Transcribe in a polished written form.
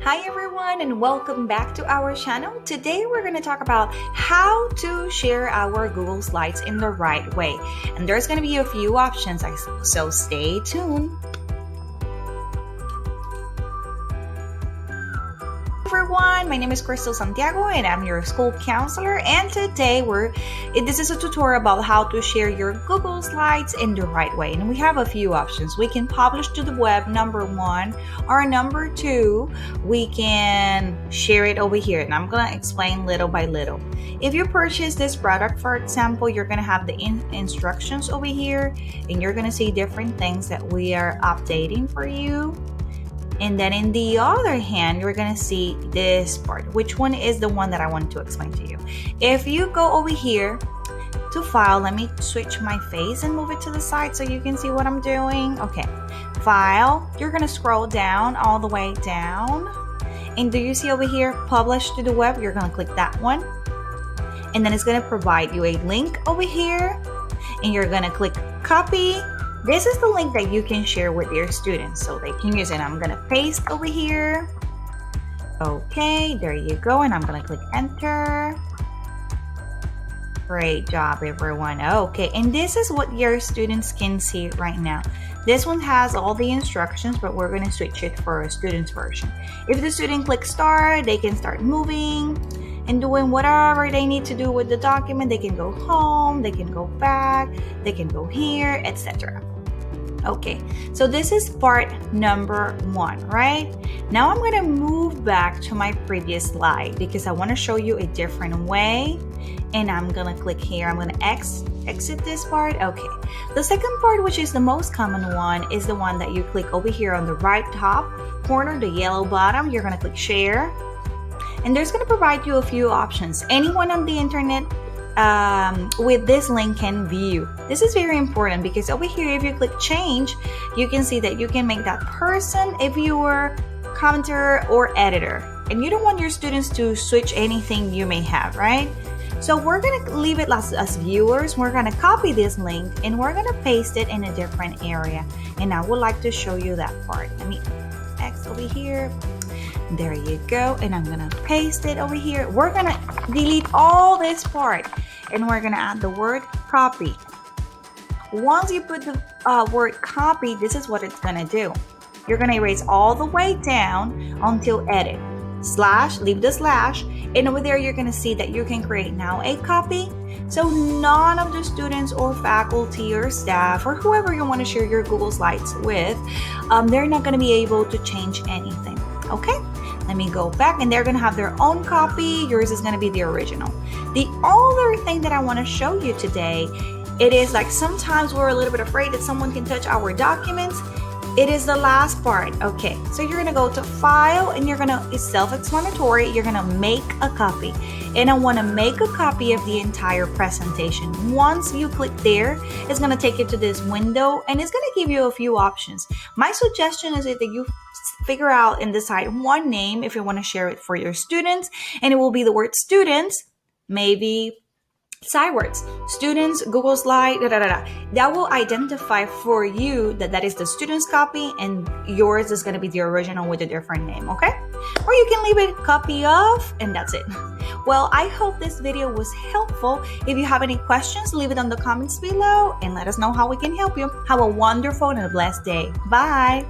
Hi everyone and welcome back to our channel. Today we're going to talk about how to share our Google Slides in the right way. And there's going to be a few options, so stay tuned. Everyone, my name is Crystal Santiago and I'm your school counselor, and today this is a tutorial about how to share your Google Slides in the right way. And we have a few options. We can publish to the web, number one, or number two, we can share it over here, and I'm gonna explain little by little. If you purchase this product, for example, you're gonna have the instructions over here, and you're gonna see different things that we are updating for you. And then in the other hand, you're going to see this part. Which one is the one that I want to explain to you? If you go over here to file, let me switch my face and move it to the side so you can see what I'm doing. Okay, file, you're going to scroll down all the way down. And do you see over here, publish to the web? You're going to click that one. And then it's going to provide you a link over here. And you're going to click copy. This is the link that you can share with your students so they can use it. I'm going to paste over here. Okay, there you go. And I'm going to click enter. Great job, everyone. Okay, and this is what your students can see right now. This one has all the instructions, but we're going to switch it for a student's version. If the student clicks start, they can start moving and doing whatever they need to do with the document. They can go home, they can go back, they can go here, etc. Okay, so this is part number one, right? Now I'm going to move back to my previous slide because I want to show you a different way. And I'm going to click here. I'm going to exit this part. Okay, the second part, which is the most common one, is the one that you click over here on the right top corner, the yellow bottom. You're going to click share. And there's going to provide you a few options. Anyone on the internet with this link can view. This is very important because over here, if you click change, you can see that you can make that person a viewer, commenter, or editor. And you don't want your students to switch anything you may have, right? So we're going to leave it as viewers. We're going to copy this link and we're going to paste it in a different area. And I would like to show you that part. Let me X over here. There you go. And I'm going to paste it over here. We're going to delete all this part and we're going to add the word copy. Once you put the word copy, this is what it's going to do. You're going to erase all the way down until edit. Slash, leave the slash. And over there, you're going to see that you can create now a copy. So none of the students or faculty or staff or whoever you want to share your Google Slides with, they're not going to be able to change anything. Okay, let me go back and they're going to have their own copy. Yours is going to be the original. The other thing that I want to show you today, it is like sometimes we're a little bit afraid that someone can touch our documents. It is the last part. Okay, so you're going to go to file and it's self-explanatory. You're going to make a copy. And I want to make a copy of the entire presentation. Once you click there, it's going to take you to this window and it's going to give you a few options. My suggestion is that you figure out and decide one name if you want to share it for your students, and it will be the word students, maybe side words, students, Google Slide, that will identify for you that is the student's copy and yours is going to be the original with a different name, okay? Or you can leave it copy of and that's it. Well, I hope this video was helpful. If you have any questions, leave it on the comments below and let us know how we can help you. Have a wonderful and a blessed day. Bye.